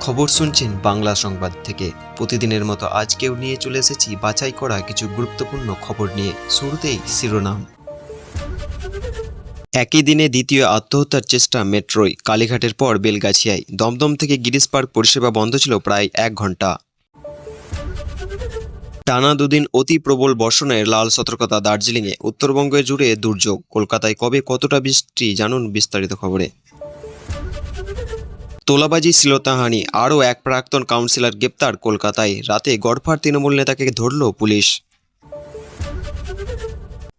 খবর শুনছেন বাংলা সংবাদ থেকে। প্রতিদিনের মতো আজকেও নিয়ে চলে এসেছি বাছাই করা কিছু গুরুত্বপূর্ণ খবর নিয়ে। শুরুতেই শিরোনাম। একই দিনে দ্বিতীয় আত্মহত্যার চেষ্টা মেট্রোয়। কালীঘাটের পর বেলগাছিয়ায়। দমদম থেকে গিরিশ পার্ক পরিষেবা বন্ধ ছিল প্রায় 1 ঘন্টা। টানা দুদিন অতি প্রবল বর্ষণের লাল সতর্কতা দার্জিলিংয়ে। উত্তরবঙ্গে জুড়ে দুর্যোগ। কলকাতায় কবে কতটা বৃষ্টি জানুন বিস্তারিত খবরে। তোলাবাজি শ্লীলতাহানি, আরও এক প্রাক্তন কাউন্সিলর গ্রেপ্তার কলকাতায়। রাতে গড়ফার তৃণমূল নেতাকে ধরল পুলিশ।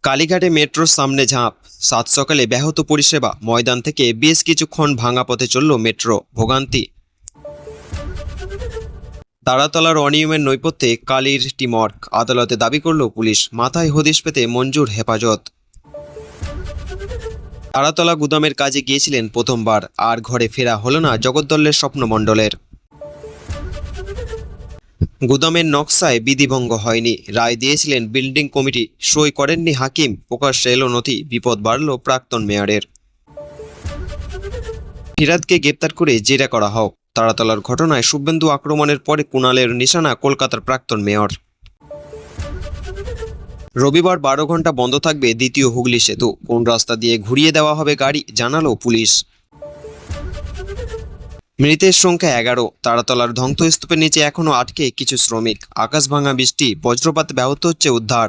কালীঘাটে মেট্রোর সামনে ঝাঁপ। সাত সকালে ব্যাহত পরিষেবা। ময়দান থেকে বেশ কিছুক্ষণ ভাঙা পথে চলল মেট্রো। ভোগান্তি। তারাতলার অনিয়মের নৈপথ্যে কালীর টিমওয়ার্ক। আদালতে দাবি করল পুলিশ। মাথায় হদিশ পেতে মঞ্জুর হেফাজত। তারাতলা গুদামের কাজে গিয়েছিলেন প্রথমবার, আর ঘরে ফেরা হলো না জগদ্দলের স্বপ্নমণ্ডলের। গুদামের নকশায় বিধিভঙ্গ হয়নি, রায় দিয়েছিলেন বিল্ডিং কমিটি। সই করেননি হাকিম। প্রকাশ্যে এলো নথি। বিপদ বাড়ল প্রাক্তন মেয়রের। ফিরাদকে গ্রেপ্তার করে জেরা করা হোক। তারাতলার ঘটনায় শুভেন্দু আক্রমণের পরে কুণালের নিশানা কলকাতার প্রাক্তন মেয়র। রবিবার 12 ঘন্টা বন্ধ থাকবে দ্বিতীয় হুগলি সেতু। কোন রাস্তা দিয়ে ঘুরিয়ে দেওয়া হবে গাড়ি জানালো পুলিশ। মৃতের সংখ্যা 11। তারাতলার ধ্বংসস্তূপের নিচে এখনও আটকে কিছু শ্রমিক। আকাশ ভাঙা বৃষ্টি, বজ্রপাতে ব্যাহত হচ্ছে উদ্ধার।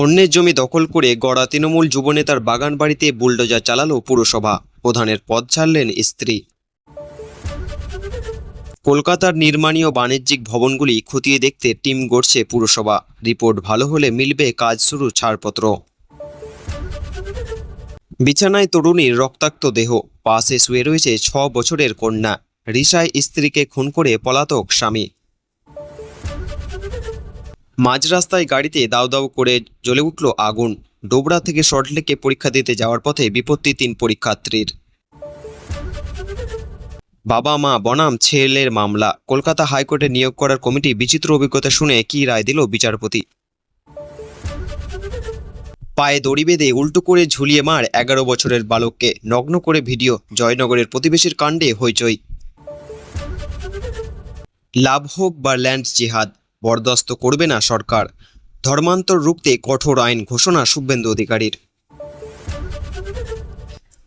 অন্যের জমি দখল করে গড়া তৃণমূল যুবনেতার বাগান বাড়িতে বুলডোজার চালালো পুরসভা। প্রধানের পদ ছাড়লেন স্ত্রী। কলকাতার নির্মাণীয় বাণিজ্যিক ভবনগুলি খতিয়ে দেখতে টিম গড়ছে পুরসভা। রিপোর্ট ভালো হলে মিলবে কাজ শুরু ছাড়পত্র। বিছানায় তরুণীর রক্তাক্ত দেহ। পাশে শুয়ে রয়েছে 6 বছরের কন্যা। রিসায় স্ত্রীকে খুন করে পলাতক স্বামী। মাঝ রাস্তায় গাড়িতে দাউ দাউ করে জ্বলে উঠল আগুন। ডোবরা থেকে সল্টলেকে পরীক্ষা দিতে যাওয়ার পথে বিপত্তি 3 পরীক্ষার্থীর। বাবা মা বনাম ছেলের মামলা। কলকাতা হাইকোর্টে নিয়োগ করার কমিটি বিচিত্র অভিজ্ঞতা শুনে কী রায় দিল বিচারপতি। পায়ে দড়ি বেঁধে উল্টো করে ঝুলিয়ে মার 11 বছরের বালককে। নগ্ন করে ভিডিও। জয়নগরের প্রতিবেশীর কাণ্ডে হইচই। লাভ হোক বা ল্যান্ড জিহাদ, বরদাস্ত করবে না সরকার। ধর্মান্তর রুখতে কঠোর আইন ঘোষণা শুভেন্দু অধিকারীর।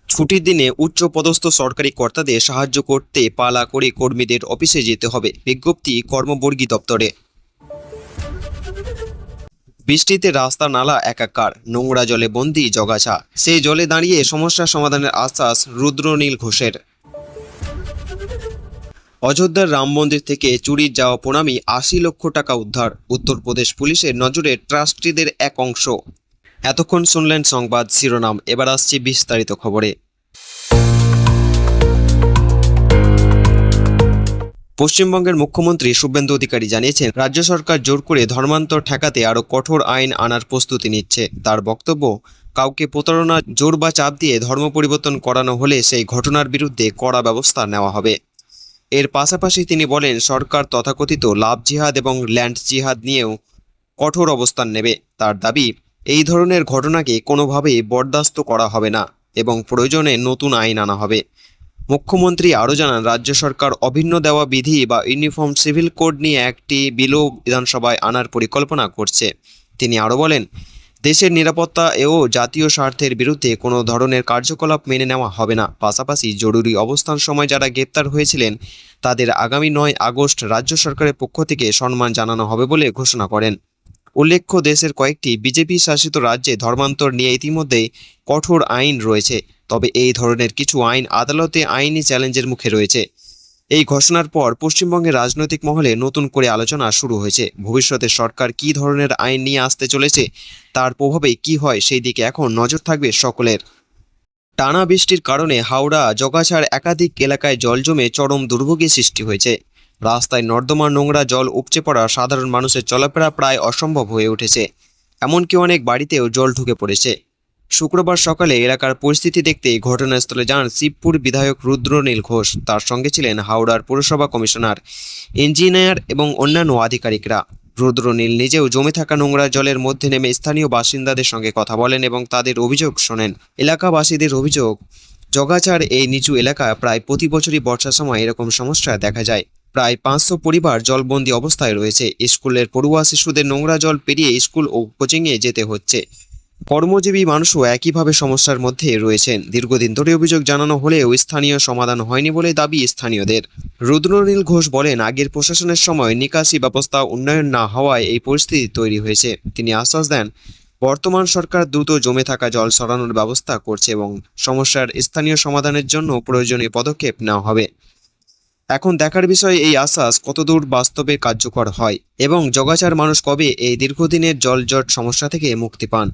ছুটির দিনে উচ্চপদস্থ সরকারি কর্তাদের সাহায্য করতে পালা করে কর্মীদের অফিসে যেতে হবে। বিজ্ঞপ্তি কর্মবর্গী দপ্তরে। বৃষ্টিতে রাস্তা নালা একাকার। নোংরা জলে বন্দি জগাছা। সেই জলে দাঁড়িয়ে সমস্যা সমাধানের আশ্বাস রুদ্রনীল ঘোষের। অযোধ্যার রাম মন্দির থেকে চুরির যাওয়া প্রণামী 80 লক্ষ টাকা উদ্ধার। উত্তরপ্রদেশ পুলিশের নজরে ট্রাস্টিদের এক অংশ। এতক্ষণ শুনলেন সংবাদ শিরোনাম। এবার আসছি বিস্তারিত খবরে। পশ্চিমবঙ্গের মুখ্যমন্ত্রী শুভেন্দু অধিকারী জানিয়েছেন, রাজ্য সরকার জোর করে ধর্মান্তর ঠেকাতে আরও কঠোর আইন আনার প্রস্তুতি নিচ্ছে। তার বক্তব্য, কাউকে প্রতারণা, জোর বা চাপ দিয়ে ধর্ম পরিবর্তন করানো হলে সেই ঘটনার বিরুদ্ধে কড়া ব্যবস্থা নেওয়া হবে। এর পাশাপাশি তিনি বলেন, সরকার তথাকথিত লাভ জিহাদ এবং ল্যান্ড জিহাদ নিয়েও কঠোর অবস্থান নেবে। তার দাবি, এই ধরনের ঘটনাকে কোনোভাবেই বরদাস্ত করা হবে না এবং প্রয়োজনে নতুন আইন আনা হবে। মুখ্যমন্ত্রী আরও জানান, রাজ্য সরকার অভিন্ন দেওয়া বিধি বা ইউনিফর্ম সিভিল কোড নিয়ে একটি বিলও বিধানসভায় আনার পরিকল্পনা করছে। তিনি আরও বলেন, দেশের নিরাপত্তা ও জাতীয় স্বার্থের বিরুদ্ধে কোনো ধরনের কার্যকলাপ মেনে নেওয়া হবে না। পাশাপাশি জরুরি অবস্থার সময় যারা গ্রেপ্তার হয়েছিলেন তাদের আগামী 9 আগস্ট রাজ্য সরকারের পক্ষ থেকে সম্মান জানানো হবে বলে ঘোষণা করেন। উল্লেখ্য, দেশের কয়েকটি বিজেপি শাসিত রাজ্যে ধর্মান্তর নিয়ে ইতিমধ্যেই কঠোর আইন রয়েছে। তবে এই ধরনের কিছু আইন আদালতে আইনি চ্যালেঞ্জের মুখে রয়েছে। এই ঘোষণার পর পশ্চিমবঙ্গের রাজনৈতিক মহলে নতুন করে আলোচনা শুরু হয়েছে। ভবিষ্যতে সরকার কী ধরনের আইন নিয়ে আসতে চলেছে, তার প্রভাবে কি হয় সেই দিকে এখন নজর থাকবে সকলের। টানা বৃষ্টির কারণে হাওড়া জগাছার একাধিক এলাকায় জল জমে চরম দুর্ভোগের সৃষ্টি হয়েছে। রাস্তায় নর্দমা নোংরা জল উপচে পড়া সাধারণ মানুষের চলাফেরা প্রায় অসম্ভব হয়ে উঠেছে। এমনকি অনেক বাড়িতেও জল ঢুকে পড়েছে। শুক্রবার সকালে এলাকার পরিস্থিতি দেখতে ঘটনাস্থলে যান শিবপুর বিধায়ক রুদ্রনীল ঘোষ। তার সঙ্গে ছিলেন হাওড়ার পুরসভা কমিশনার, ইঞ্জিনিয়ার এবং অন্যান্য আধিকারিকরা। রুদ্রনীল নিজেও জমে থাকা নোংরা জলের মধ্যে নেমে স্থানীয় বাসিন্দাদের সঙ্গে কথা বলেন এবং তাদের অভিযোগ শোনেন। এলাকাবাসীদের অভিযোগ, জগাছাড় এই নিচু এলাকা প্রায় প্রতি বছরই বর্ষার সময় এরকম সমস্যা দেখা যায়। প্রায় 500 পরিবার জলবন্দী অবস্থায় রয়েছে। স্কুলের পড়ুয়া শিশুদের নোংরা জল পেরিয়ে স্কুল ও কোচিংয়ে যেতে হচ্ছে। কর্মজীবী মানুষও একইভাবে সমস্যার মধ্যে রয়েছেন। দীর্ঘদিন ধরে অভিযোগ জানানো হলেও স্থানীয় সমাধান হয়নি বলে দাবি স্থানীয়দের। রুদ্রনীল ঘোষ বলেন, আগের প্রশাসনের সময় নিকাশি ব্যবস্থা উন্নয়ন না হওয়ায় এই পরিস্থিতি তৈরি হয়েছে। তিনি আশ্বাস দেন, বর্তমান সরকার দ্রুত জমে থাকা জল সরানোর ব্যবস্থা করছে এবং সমস্যার স্থানীয় সমাধানের জন্য প্রয়োজনীয় পদক্ষেপ নেওয়া হবে। এখন দেখার বিষয় এই আশ্বাস কতদূর বাস্তবে কার্যকর হয় এবং জগাছাড় মানুষ কবে এই দীর্ঘদিনের জলজট সমস্যা থেকে মুক্তি পান।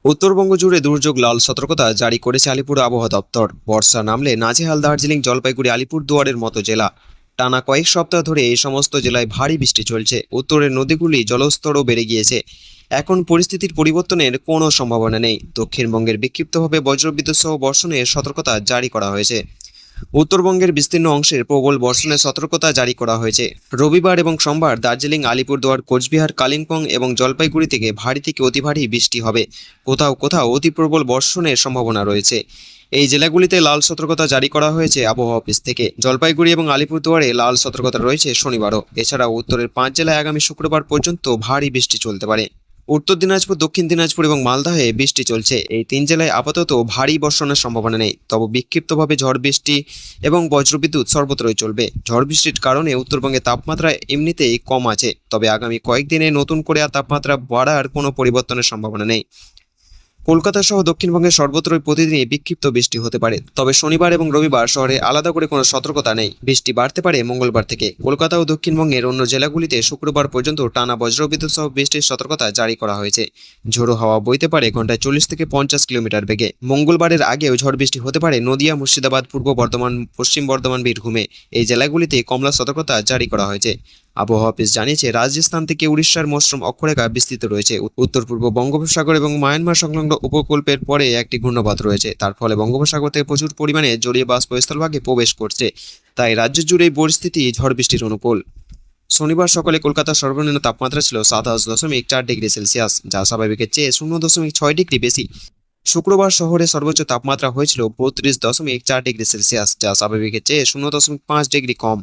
উত্তরবঙ্গ জুড়ে দুর্যোগ লাল সতর্কতা জারি করেছে আলিপুর আবহাওয়া দপ্তর। বর্ষা নামলে নাজেহাল দার্জিলিং, জলপাইগুড়ি, আলিপুরদুয়ারের মতো জেলা। টানা কয়েক সপ্তাহ ধরে এই সমস্ত জেলায় ভারী বৃষ্টি চলছে। উত্তরের নদীগুলি জলস্তরও বেড়ে গিয়েছে। এখন পরিস্থিতির পরিবর্তনের কোনো সম্ভাবনা নেই। দক্ষিণবঙ্গের বিক্ষিপ্তভাবে বজ্রবিদ্যুৎ সহ বর্ষণের সতর্কতা জারি করা হয়েছে। উত্তরবঙ্গের বিস্তীর্ণ অংশের প্রবল বর্ষণের সতর্কতা জারি করা হয়েছে। রবিবার এবং সোমবার দার্জিলিং, আলিপুরদুয়ার, কোচবিহার, কালিম্পং এবং জলপাইগুড়ি থেকে ভারী থেকে অতি ভারী বৃষ্টি হবে। কোথাও কোথাও অতি প্রবল বর্ষণের সম্ভাবনা রয়েছে। এই জেলাগুলিতে লাল সতর্কতা জারি করা হয়েছে আবহাওয়া অফিস থেকে। জলপাইগুড়ি এবং আলিপুরদুয়ারে লাল সতর্কতা রয়েছে শনিবারও। এছাড়াও উত্তরের 5 জেলায় আগামী শুক্রবার পর্যন্ত ভারী বৃষ্টি চলতে পারে। উত্তর দিনাজপুর, দক্ষিণ দিনাজপুর এবং মালদহে বৃষ্টি চলছে। এই 3 জেলায় আপাতত ভারী বর্ষণের সম্ভাবনা নেই, তবে বিক্ষিপ্তভাবে ঝড় বৃষ্টি এবং বজ্রবিদ্যুৎ সর্বত্রই চলবে। ঝড় বৃষ্টির কারণে উত্তরবঙ্গে তাপমাত্রা এমনিতেই কম আছে, তবে আগামী কয়েকদিনে নতুন করে তাপমাত্রা বাড়ার কোনো পরিবর্তনের সম্ভাবনা নেই। কলকাতা সহ দক্ষিণবঙ্গের সর্বত্রই প্রতিদিনই বিক্ষিপ্ত বৃষ্টি হতে পারে, তবে শনিবার এবং রবিবার শহরে আলাদা করে কোনো সতর্কতা নেই। বৃষ্টি বাড়তে পারে মঙ্গলবার থেকে। কলকাতা ও দক্ষিণবঙ্গের অন্য জেলাগুলিতে শুক্রবার পর্যন্ত টানা বজ্রবিদ্যুৎ সহ বৃষ্টির সতর্কতা জারি করা হয়েছে। ঝোড়ো হাওয়া বইতে পারে ঘন্টায় 40 থেকে 50 কিলোমিটার বেগে। মঙ্গলবারের আগেও ঝড় বৃষ্টি হতে পারে নদিয়া, মুর্শিদাবাদ, পূর্ব বর্ধমান, পশ্চিম বর্ধমান, বীরভূমে। এই জেলাগুলিতে কমলা সতর্কতা জারি করা হয়েছে। আবহাওয়া অফিস জানিয়েছে, রাজস্থান থেকে উড়িষ্যার মৌসুম অক্ষরেখা বিস্তৃত রয়েছে। উত্তর পূর্ব বঙ্গোপসাগর এবং মায়ানমার সংলগ্ন উপকূলের পরে একটি ঘূর্ণাবর্ত রয়েছে। তার ফলে বঙ্গোপসাগর থেকে প্রচুর পরিমাণে জলীয় বাষ্প স্থলভাগে প্রবেশ করছে। তাই রাজ্য জুড়ে পরিস্থিতি ঝড় বৃষ্টির অনুকূল। শনিবার সকালে কলকাতার সর্বনিম্ন তাপমাত্রা ছিল 27.4 ডিগ্রি সেলসিয়াস, যা স্বাভাবিকের চেয়ে 0.6 ডিগ্রি বেশি। শুক্রবার শহরে সর্বোচ্চ তাপমাত্রা হয়েছিল 32.4 ডিগ্রি সেলসিয়াস, যা স্বাভাবিকের চেয়ে 0.5 ডিগ্রি কম।